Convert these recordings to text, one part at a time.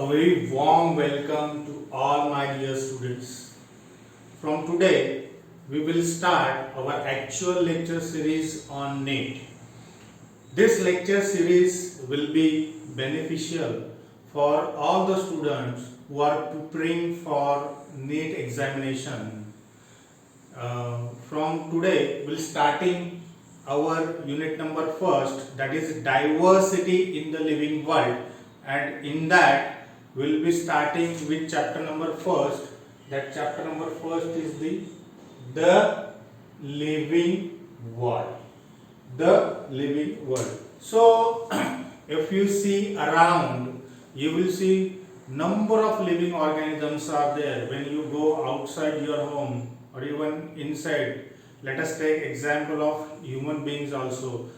very warm welcome to all my dear students. From today, we will start our actual lecture series on NEET. This lecture series will be beneficial for all the students who are preparing for NEET examination. From today, we'll starting our unit number first, that is diversity in the living world, and in that we'll be starting with chapter number first. That chapter number first is the living world. The living world. So if you see around, you will see number of living organisms are there. When you go outside your home or even inside, let us take example of human beings also.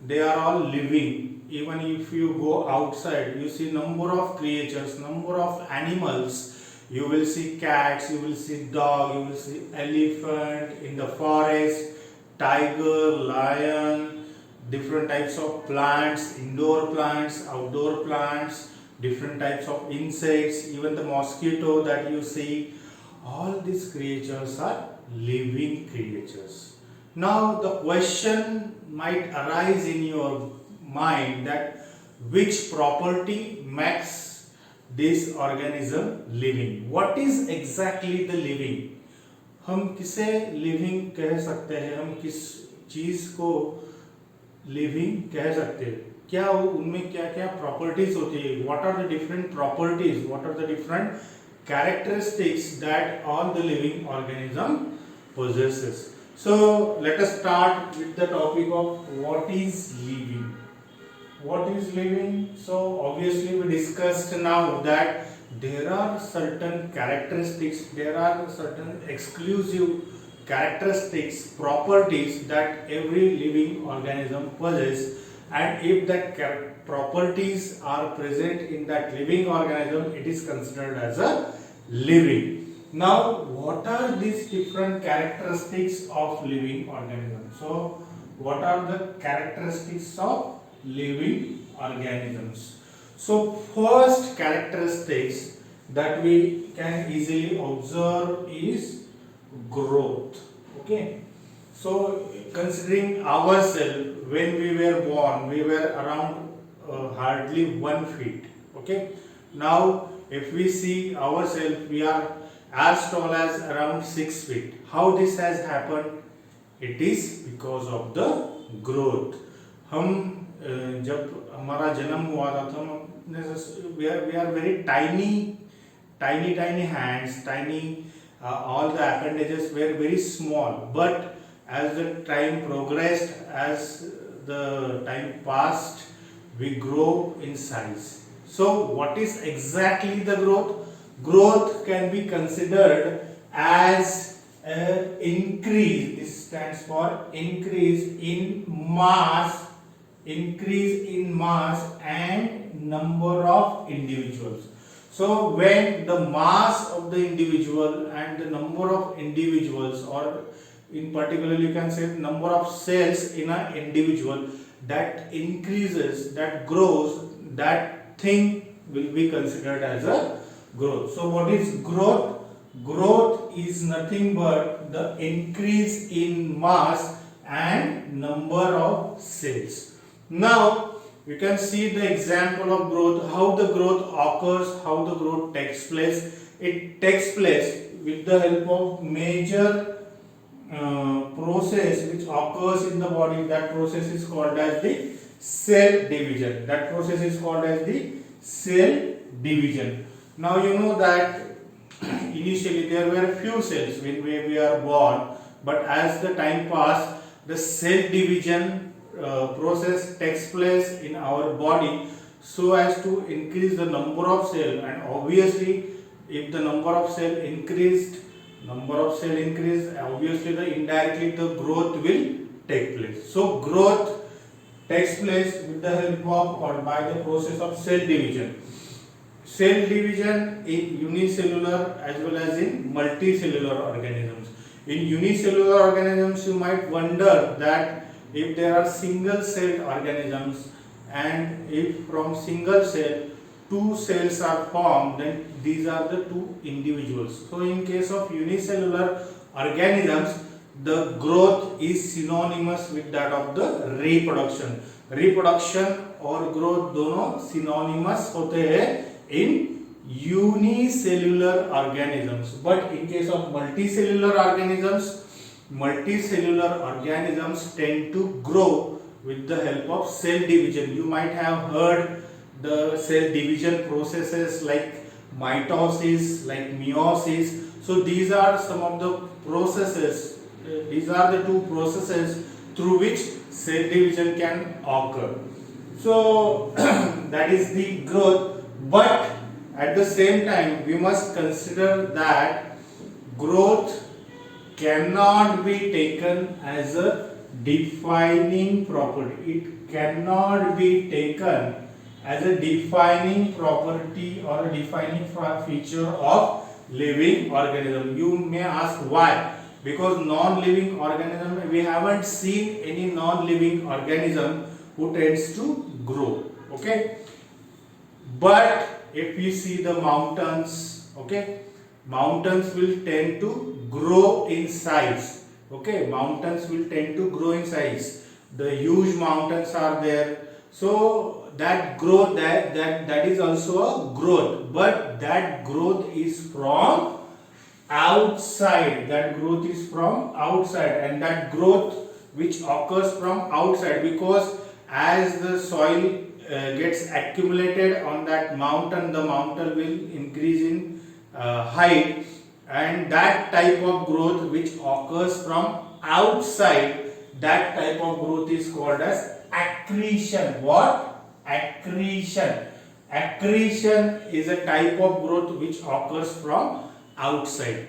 They are all living. Even if you go outside, you see number of creatures, number of animals. You will see cats, you will see dog, you will see elephant in the forest, tiger, lion, different types of plants, indoor plants, outdoor plants, different types of insects, even the mosquito that you see. All these creatures are living creatures. Now the question might arise in your mind that which property makes this organism living? What is exactly the living? हम किसे living कह सकते हैं? हम किस चीज को living कह सकते हैं? क्या उनमें क्या क्या properties होती है? What are the different properties? What are the different characteristics that all the living organism possesses? So let us start with the topic of what is living. What is living? So obviously we discussed now that there are certain characteristics, there are certain exclusive characteristics, properties that every living organism possesses, and if that properties are present in that living organism, it is considered as a living. Now what are these different characteristics of living organism? So what are the characteristics of living organisms? So first characteristics that we can easily observe is growth. Okay, so considering ourselves, when we were born, we were around hardly 1 feet. Okay, now if we see ourselves, we are as tall as around 6 feet. How this has happened? It is because of the growth. हम जब हमारा जन्म हुआ था तो we are very tiny hands, tiny, all the appendages were very small, but as the time progressed, as the time passed, we grow in size. So what is exactly the growth? Growth can be considered as an increase. This stands for increase in mass and number of individuals. So when the mass of the individual and the number of individuals, or in particular you can say number of cells in an individual, that increases, that grows, that thing will be considered as a growth. So what is growth? Growth is nothing but the increase in mass and number of cells. Now you can see the example of growth, how the growth occurs, how the growth takes place. It takes place with the help of major process which occurs in the body. That process is called as the cell division. That process is called as the cell division. Now you know that initially there were few cells when we are born, but as the time passed, the cell division process takes place in our body so as to increase the number of cells, and obviously if the number of cells increased, obviously indirectly the growth will take place. So growth takes place with the help of or by the process of cell division. Cell division in unicellular as well as in multicellular organisms. In unicellular organisms, you might wonder that if there are single celled organisms, and if from single cell two cells are formed, then these are the two individuals. So in case of unicellular organisms, the growth is synonymous with that of the reproduction. Reproduction और growth दोनों synonymous होते हैं in unicellular organisms. But in case of multicellular organisms tend to grow with the help of cell division. You might have heard the cell division processes like mitosis, like meiosis. So these are some of the processes. These are the two processes through which cell division can occur. So that is the growth, but at the same time we must consider that growth cannot be taken as a defining property. It cannot be taken as a defining property or a defining feature of living organism. You may ask why? Because non-living organism, we haven't seen any non-living organism who tends to grow. Okay, but if you see the mountains, okay, mountains will tend to grow in size. Okay, mountains will tend to grow in size. The huge mountains are there, so that growth, that is also a growth, but that growth is from outside. That growth is from outside, and that growth which occurs from outside, because as the soil gets accumulated on that mountain, the mountain will increase in height, and that type of growth which occurs from outside, that type of growth is called as accretion. What? Accretion. Accretion is a type of growth which occurs from outside.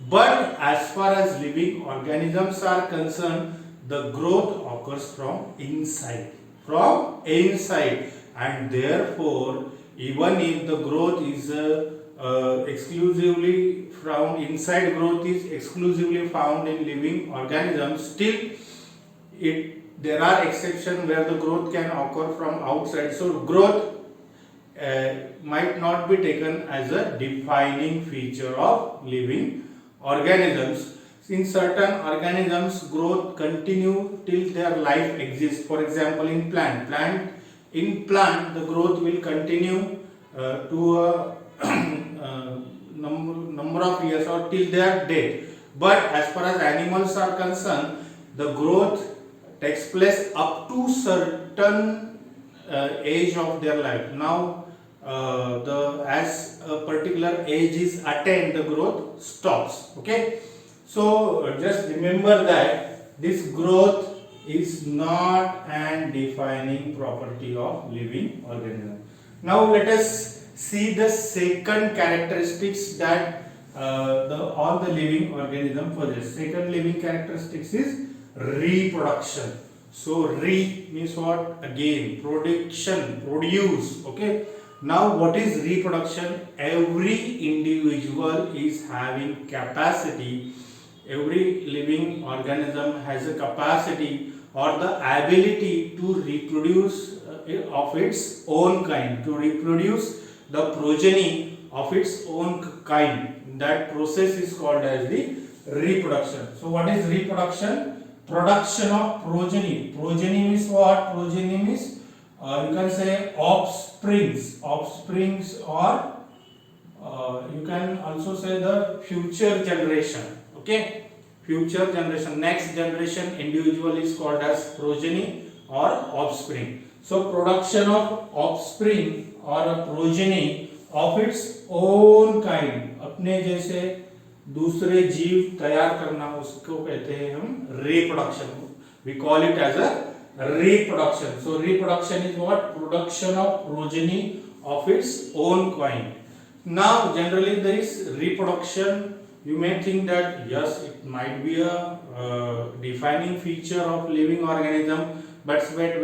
But as far as living organisms are concerned, the growth occurs from inside. From inside, and therefore even if the growth is exclusively found inside, growth is exclusively found in living organisms, still there are exceptions where the growth can occur from outside. So growth might not be taken as a defining feature of living organisms. In certain organisms, growth continue till their life exists. For example, in plant, the growth will continue to a number of years or till their death. But as far as animals are concerned, the growth takes place up to certain age of their life. Now, as a particular age is attained, the growth stops. Okay. So just remember that this growth is not an defining property of living organism. Now let us see the second characteristics that all the living organism possess. Second living characteristics is reproduction. So re means what? Again, production, produce. Okay. Now what is reproduction? Every individual is having capacity. Every living organism has a capacity or the ability to reproduce of its own kind, to reproduce the progeny of its own kind. That process is called as the reproduction. So what is reproduction? Production of progeny. Progeny means what? Progeny means you can say offsprings. Offsprings, or you can also say the future generation. Okay, future generation, next generation individual is called as progeny or offspring. So production of offspring or a progeny of its own kind, अपने जैसे दूसरे जीव तैयार करना, उसको कहते हैं हम reproduction. We call it as a reproduction. So reproduction is what? Production of progeny of its own kind. Now generally there is reproduction. You may think that yes, it might be a defining feature of living organism, but wait.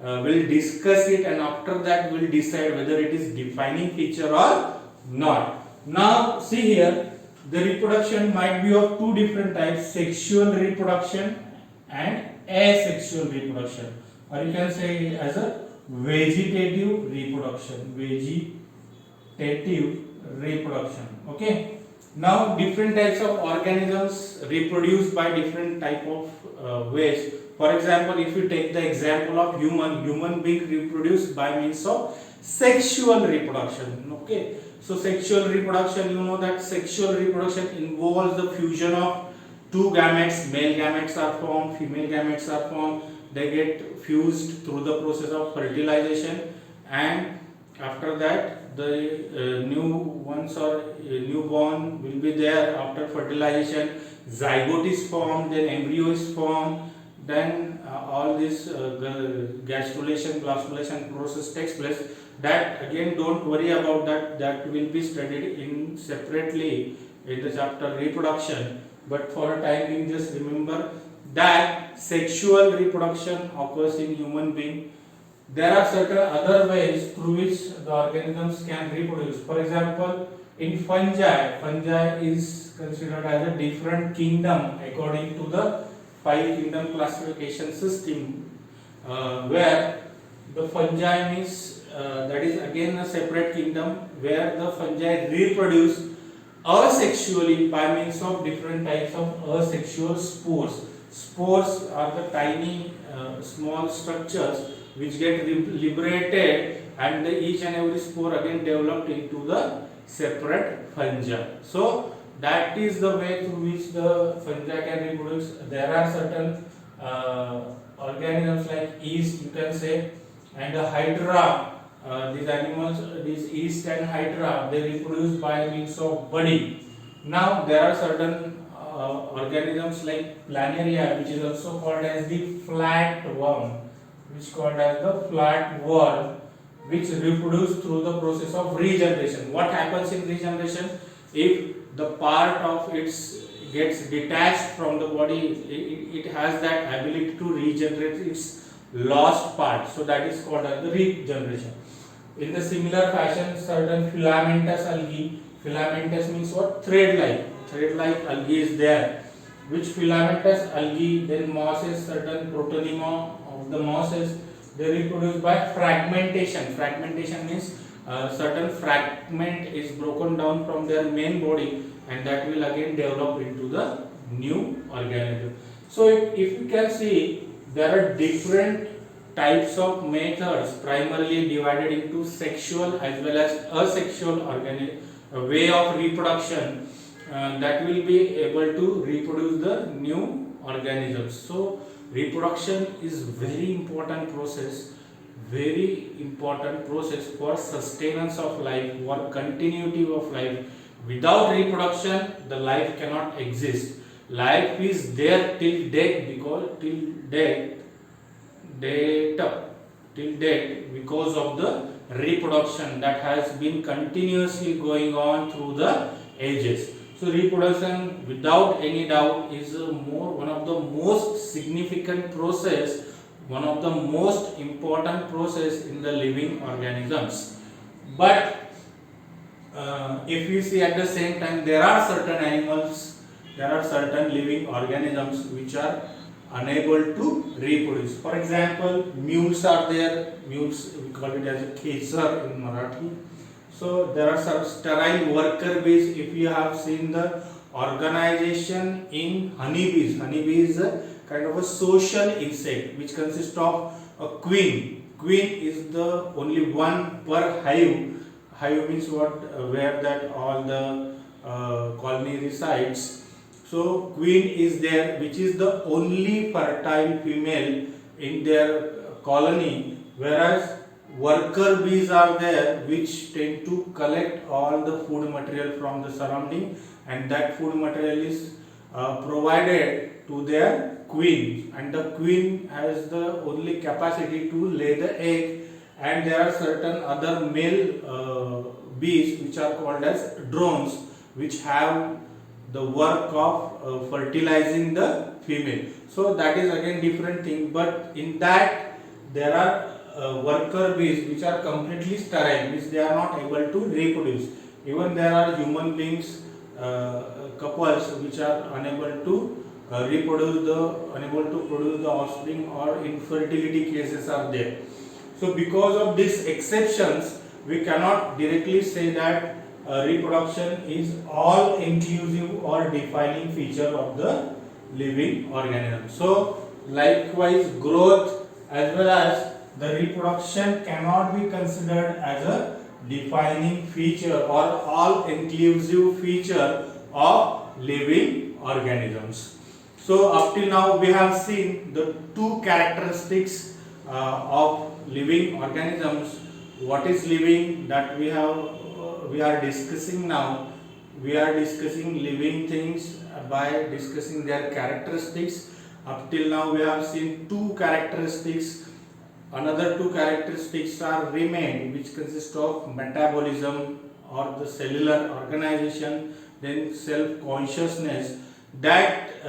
We'll discuss it, and after that we'll decide whether it is defining feature or not. Now see here, the reproduction might be of two different types: sexual reproduction and asexual reproduction, or you can say it as a vegetative reproduction. Vegetative reproduction. Okay. Now different types of organisms reproduce by different type of ways. For example, if you take the example of human being reproduce by means of sexual reproduction. Okay. So sexual reproduction, you know that sexual reproduction involves the fusion of two gametes. Male gametes are formed, female gametes are formed. They get fused through the process of fertilization, and after that the new ones or newborn will be there. After fertilization, zygote is formed, then embryo is formed, then all this gastrulation, blastulation process takes place. That again, don't worry about that, that will be studied in separately in the chapter reproduction, but for a time being just remember that sexual reproduction occurs in human being. There are certain other ways through which the organisms can reproduce. For example, in fungi is considered as a different kingdom according to the 5 kingdom classification system, where the fungi means that is again a separate kingdom where the fungi reproduce asexually by means of different types of asexual spores. Spores are the tiny small structures which get liberated, and each and every spore again developed into the separate fungi. So that is the way through which the fungi can reproduce. There are certain organisms like yeast, you can say, and the hydra. These animals, these yeast and hydra, they reproduce by means of budding. Now there are certain organisms like planaria, which is also called as the flatworm, which reproduce through the process of regeneration. What happens in regeneration? If the part of its gets detached from the body, it has that ability to regenerate its lost part. So that is called as the regeneration. In the similar fashion, certain filamentous algae, filamentous means what? Thread-like algae is there. Which filamentous algae, then mosses, certain protonema of the mosses, they reproduce by fragmentation. Fragmentation means certain fragment is broken down from their main body, and that will again develop into the new organism. So if you can see, there are different types of methods, primarily divided into sexual as well as asexual way of reproduction that will be able to reproduce the new organisms. So reproduction is very important process for sustenance of life, for continuity of life. Without reproduction, the life cannot exist. Life is there till death, because of the reproduction that has been continuously going on through the ages. So reproduction, without any doubt, is one of the most significant process, one of the most important process in the living organisms. But if you see at the same time, there are certain animals, there are certain living organisms which are unable to reproduce. For example, mules are there. Mules, we call it as a kesar in Marathi. So there are some sterile worker bees. If you have seen the organization in honeybees, honeybee is a kind of a social insect which consists of a queen. Queen is the only one per hive. Hive means what? Where that all the colony resides. So queen is there, which is the only fertile female in their colony, whereas worker bees are there which tend to collect all the food material from the surrounding, and that food material is provided to their queen, and the queen has the only capacity to lay the egg. And there are certain other male bees which are called as drones, which have the work of fertilizing the female. So that is again different thing, but in that there are worker bees which are completely sterile, which they are not able to reproduce. Even there are human beings, couples which are unable to produce the offspring, or infertility cases are there. So because of these exceptions, we cannot directly say that reproduction is all inclusive or defining feature of the living organism. So likewise, growth as well as the reproduction cannot be considered as a defining feature or all inclusive feature of living organisms. So up till now we have seen the two characteristics of living organisms. What is living, that we are discussing now. We are discussing living things by discussing their characteristics. Up till now we have seen two characteristics. Another two characteristics are remain, which consist of metabolism or the cellular organization, then self-consciousness. That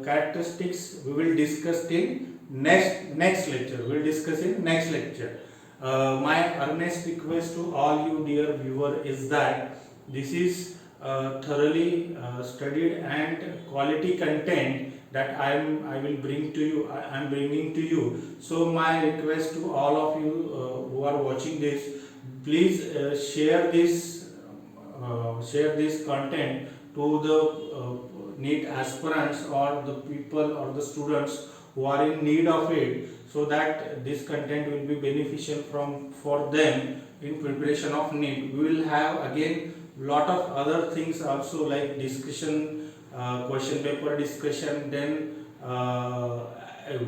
characteristics we will discuss in next lecture. We will discuss in next lecture. My earnest request to all you dear viewer is that this is thoroughly studied and quality content that I will bring to you. I am bringing to you. So my request to all of you who are watching this, please share this content to the NEET aspirants or the people or the students who are in need of it, so that this content will be beneficial for them in preparation of NEET. We will have again lot of other things also, like discussion, question paper discussion, then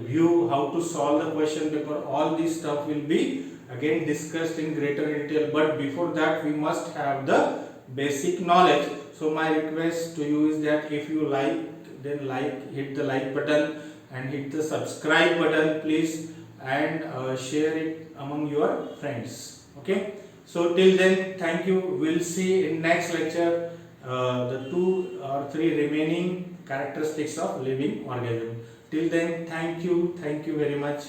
view how to solve the question paper. All this stuff will be again discussed in greater detail, but before that we must have the basic knowledge. So my request to you is that if you like, then hit the like button and hit the subscribe button please, and share it among your friends. Okay, so till then, thank you. We'll see in next lecture the 2 or 3 remaining characteristics of living organism. Till then, thank you very much.